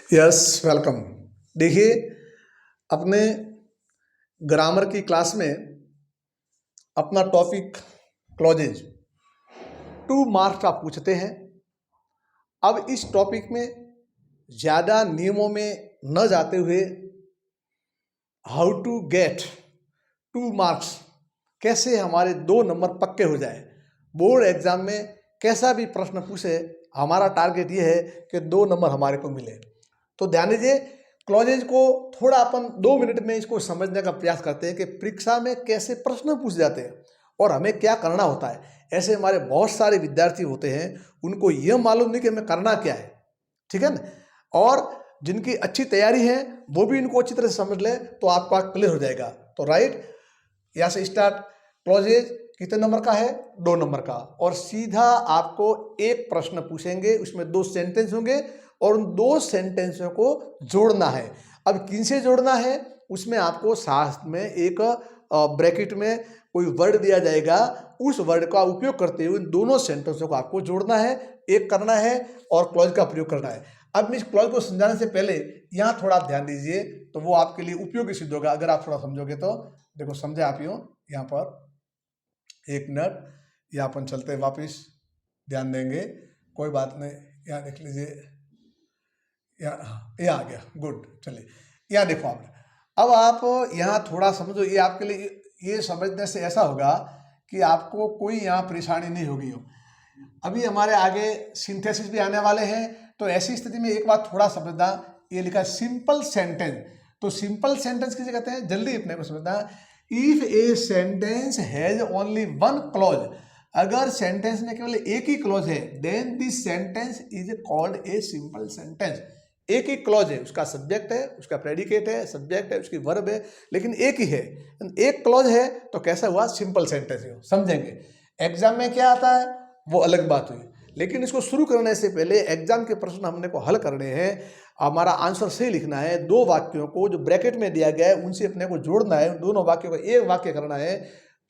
Yes, welcome. देखिए, अपने grammar की क्लास में अपना टॉपिक क्लॉजेज 2 मार्क्स आप पूछते हैं। अब इस टॉपिक में ज़्यादा नियमों में न जाते हुए हाउ टू गेट 2 मार्क्स, कैसे हमारे 2 नंबर पक्के हो जाए। बोर्ड एग्जाम में कैसा भी प्रश्न पूछे, हमारा टारगेट ये है कि 2 नंबर हमारे को मिले। तो ध्यान दीजिए, क्लॉजेज को थोड़ा अपन 2 मिनट में इसको समझने का प्रयास करते हैं कि परीक्षा में कैसे प्रश्न पूछ जाते हैं और हमें क्या करना होता है। ऐसे हमारे बहुत सारे विद्यार्थी होते हैं, उनको यह मालूम नहीं कि हमें करना क्या है, ठीक है ना। और जिनकी अच्छी तैयारी है वो भी इनको अच्छी तरह से समझ ले तो आपका क्लियर हो जाएगा। तो राइट, यहाँ से स्टार्ट। क्लॉजेज कितने नंबर का है? 2 नंबर का। और सीधा आपको एक प्रश्न पूछेंगे, उसमें 2 सेंटेंस होंगे और उन 2 सेंटेंसों को जोड़ना है। अब किन से जोड़ना है, उसमें आपको साथ में एक ब्रैकेट में कोई वर्ड दिया जाएगा, उस वर्ड का उपयोग करते हुए इन दोनों सेंटेंसों को आपको जोड़ना है, एक करना है और क्लॉज का प्रयोग करना है। अब इस क्लॉज को समझाने से पहले यहाँ थोड़ा ध्यान दीजिए, तो वो आपके लिए उपयोगी सिद्ध होगा अगर आप थोड़ा समझोगे तो। देखो, समझे आप यूँ, यहाँ पर 1 मिनट, यहाँ अपन चलते हैं वापिस, ध्यान देंगे, कोई बात नहीं। यहाँ देख लीजिए, ये आ गया, गुड। चलिए, यहाँ देखो आप, अब आप यहाँ थोड़ा समझो, ये आपके लिए ये समझने से ऐसा होगा कि आपको कोई यहाँ परेशानी नहीं होगी। अभी हमारे आगे सिंथेसिस भी आने वाले हैं, तो ऐसी स्थिति में एक बात थोड़ा समझना, ये लिखा है सिंपल सेंटेंस। तो सिंपल सेंटेंस किसे कहते हैं, जल्दी अपने को समझना। If a sentence has only 1 clause, अगर सेंटेंस में केवल एक ही क्लॉज है, then this sentence is called a simple sentence. एक ही क्लॉज है, उसका सब्जेक्ट है, उसका प्रेडिकेट है, सब्जेक्ट है, उसकी वर्ब है, लेकिन एक ही है। एक क्लॉज है तो कैसा हुआ, सिंपल सेंटेंस है। समझेंगे एग्जाम में क्या आता है वो अलग बात हुई, लेकिन इसको शुरू करने से पहले एग्जाम के प्रश्न हमने को हल करने हैं। हमारा आंसर सही लिखना है, 2 वाक्यों को जो ब्रैकेट में दिया गया है उनसे अपने को जोड़ना है, दोनों वाक्यों का एक वाक्य करना है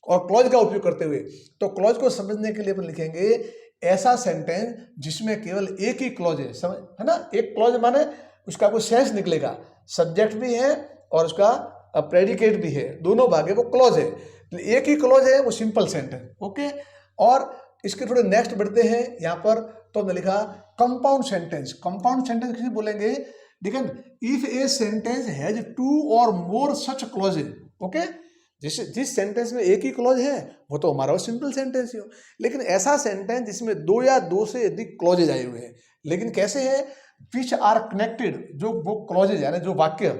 और क्लॉज का उपयोग करते हुए। तो क्लॉज को समझने के लिए अपन लिखेंगे ऐसा सेंटेंस जिसमें केवल एक ही क्लॉज है, समझ है ना। एक क्लॉज माने उसका कोई सेंस निकलेगा, सब्जेक्ट भी है और उसका प्रेडिकेट भी है, दोनों भागे वो क्लॉज है। एक ही क्लॉज है वो सिंपल सेंटेंस, ओके। और इसके थोड़े नेक्स्ट बढ़ते हैं यहाँ पर, तो हमने लिखा कंपाउंड सेंटेंस। कंपाउंड सेंटेंस किसे बोलेंगे, देखिए, इफ ए सेंटेंस हैज 2 और मोर सच क्लॉजेज, ओके। जिस सेंटेंस में एक ही क्लॉज है वो तो हमारा सिंपल सेंटेंस ही हो, लेकिन ऐसा सेंटेंस जिसमें 2 या 2 से अधिक क्लॉजेज आए हुए हैं, लेकिन कैसे है, विच आर कनेक्टेड, जो वो क्लॉजेज है, जो वाक्य,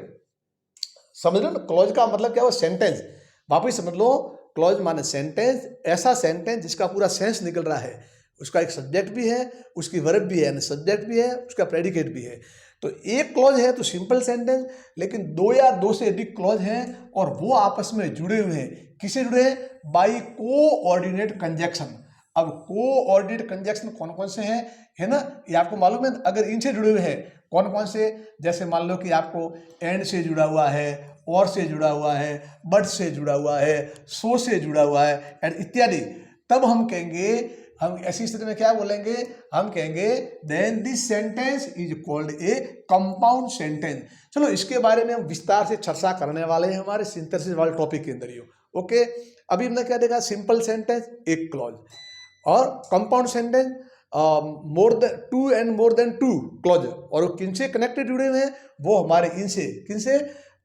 समझ लो ना। क्लॉज का मतलब क्या हो, सेंटेंस। वापिस समझ लो, क्लॉज माने सेंटेंस, ऐसा सेंटेंस जिसका पूरा सेंस निकल रहा है, उसका एक सब्जेक्ट भी है, उसकी वर्ब भी है, सब्जेक्ट भी है, उसका प्रेडिकेट भी है। तो एक क्लॉज है तो सिंपल सेंटेंस, लेकिन 2 या 2 से अधिक क्लॉज हैं और वो आपस में जुड़े हुए हैं। किसे जुड़े हैं, बाई कोऑर्डिनेट कंजक्शन। अब कोऑर्डिनेट कंजक्शन कौन कौन से हैं, है ना, ये आपको मालूम है। अगर इनसे जुड़े हुए हैं कौन कौन से, जैसे मान लो कि आपको एंड से जुड़ा हुआ है, और से जुड़ा हुआ है, बट से जुड़ा हुआ है, सो से जुड़ा हुआ है, एंड इत्यादि, तब हम कहेंगे, हम ऐसी स्थिति में क्या बोलेंगे, हम कहेंगे then this sentence is called a compound sentence. चलो, इसके बारे में हम विस्तार से चर्चा करने वाले हैं हमारे सिंथेसिस वाले टॉपिक के अंदर ही, ओके। अभी हमने क्या देखा, सिंपल सेंटेंस एक क्लॉज, और compound sentence more than 2 and more than 2 clause, और वो किनसे कनेक्टेड जुड़े हुए हैं, वो हमारे इनसे, किनसे,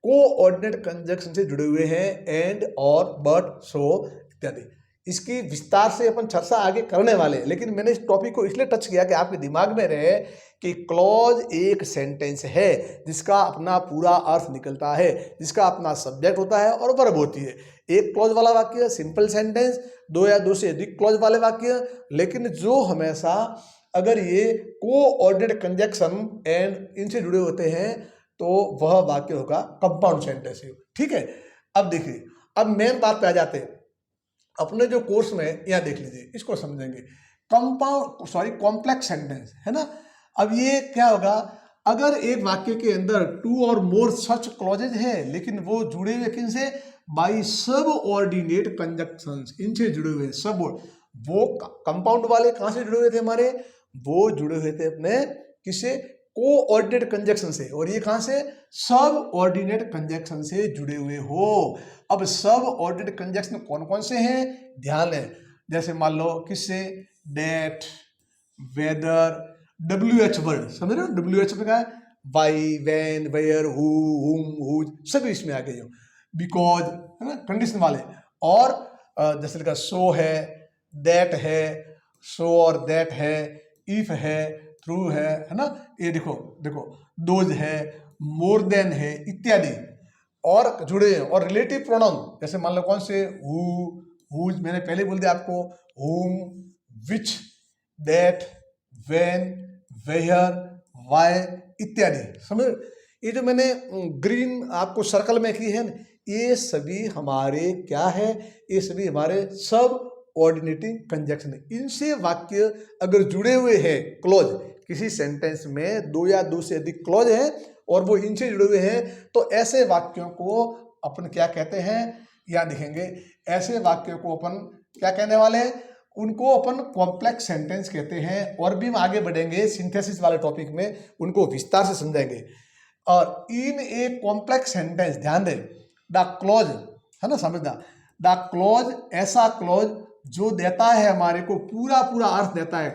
कोऑर्डिनेट कंजक्शन से जुड़े हुए हैं, एंड, और, बट, सो इत्यादि। इसकी विस्तार से अपन चर्चा आगे करने वाले हैं, लेकिन मैंने इस टॉपिक को इसलिए टच किया कि आपके दिमाग में रहे कि क्लॉज एक सेंटेंस है जिसका अपना पूरा अर्थ निकलता है, जिसका अपना सब्जेक्ट होता है और वर्ब होती है। एक क्लॉज वाला वाक्य सिंपल सेंटेंस, 2 या 2 से अधिक क्लॉज वाले वाक्य, लेकिन जो हमेशा अगर ये कोऑर्डिनेट कंजक्शन एंड इनसे जुड़े होते हैं तो वह वाक्य होगा कंपाउंड सेंटेंस, ठीक है। अब देखिए, अब मेन बात पे आ जाते हैं। अपने जो कोर्स में यहाँ देख लीजिए, इसको समझेंगे, कॉम्प्लेक्स सेंटेंस, है ना। अब ये क्या होगा, अगर एक वाक्य के अंदर 2 और मोर सच क्लॉजेज है, लेकिन वो जुड़े हुए किनसे, बाई सब ऑर्डिनेट कंजक्शंस, इनसे जुड़े हुए सब। वो कंपाउंड वाले कहाँ से जुड़े हुए थे हमारे, वो जुड़े हुए थे अपने किससे, कोऑर्डिनेट कंजक्शन से, और ये कहां से, सब ऑर्डिनेट कंजक्शन से जुड़े हुए हो। अब सब ऑर्डिनेट कंजक्शन कौन कौन से हैं, ध्यान है, जैसे मान लो किससे, डेट, वेदर, WH वर्ड, समझ रहे हो, WH में क्या है, वाई, वैन, वेयर, हु, हुम, हुज, सभी इसमें आ गए हो, बिकॉज, है ना, कंडीशन वाले। और जैसे लिखा सो है, दैट है, सो और दैट है, इफ है, थ्रू है ना, ये देखो देखो, दोज है, मोर देन है, इत्यादि और जुड़े हैं। और रिलेटिव प्रोनाउन जैसे मान लो कौन से, हु, हुज, मैंने पहले बोल दिया आपको, हुम, विच, दैट, व्हेन, वेयर, वाई, इत्यादि, समझ। ये जो मैंने ग्रीन आपको सर्कल में की है ना, ये सभी हमारे क्या है, ये सभी हमारे सब ऑर्डिनेटिंग कंजक्शन है। इनसे वाक्य अगर जुड़े हुए हैं, क्लॉज, किसी सेंटेंस में दो या दो से अधिक क्लॉज है और वो इनसे जुड़े हुए हैं, तो ऐसे वाक्यों को अपन क्या कहते हैं, यहाँ दिखेंगे, ऐसे वाक्यों को अपन क्या कहने वाले हैं, उनको अपन कॉम्प्लेक्स सेंटेंस कहते हैं। और भी हम आगे बढ़ेंगे सिंथेसिस वाले टॉपिक में, उनको विस्तार से समझेंगे। और इन ए कॉम्प्लेक्स सेंटेंस, ध्यान दें, द क्लॉज, है ना, समझना, द क्लॉज, ऐसा क्लॉज जो देता है हमारे को पूरा पूरा अर्थ देता है,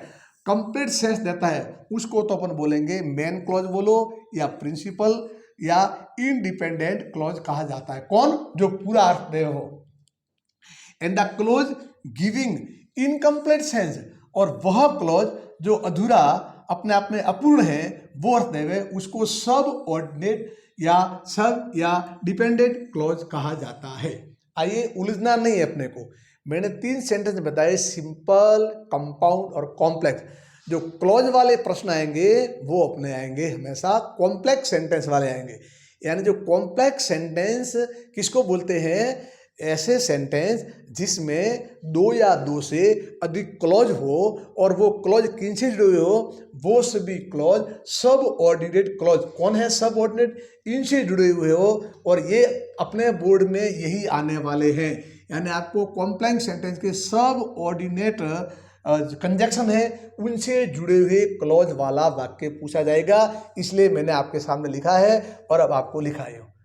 कंप्लीट सेंस देता है, उसको तो अपन बोलेंगे मेन क्लॉज बोलो या प्रिंसिपल या इंडिपेंडेंट क्लॉज कहा जाता है। कौन, जो पूरा अर्थ दे हो। And the clause giving incomplete sense, और वह क्लॉज जो अधूरा, अपने आप में अपूर्ण है, वो अर्थ देवे, उसको सब ऑर्डिनेट या सब या डिपेंडेंट क्लॉज कहा जाता है। आइए, उलझना नहीं है अपने को, मैंने 3 सेंटेंस बताए, सिंपल, कंपाउंड और कॉम्प्लेक्स। जो क्लॉज वाले प्रश्न आएंगे वो अपने आएंगे हमेशा कॉम्प्लेक्स सेंटेंस वाले आएंगे। यानी जो कॉम्प्लेक्स सेंटेंस किसको बोलते हैं, ऐसे सेंटेंस जिसमें 2 या 2 से अधिक क्लॉज हो और वो क्लॉज किन से जुड़े हो, वो सभी क्लॉज सब ऑर्डिनेट क्लॉज। कौन है सब ऑर्डिनेट, इनसे जुड़े हुए हो, और ये अपने बोर्ड में यही आने वाले हैं। यानी आपको कॉम्प्लेक्स सेंटेंस के सब ऑर्डिनेट कंजक्शन है, उनसे जुड़े हुए क्लॉज वाला वाक्य पूछा जाएगा। इसलिए मैंने आपके सामने लिखा है और अब आपको लिखाई हो।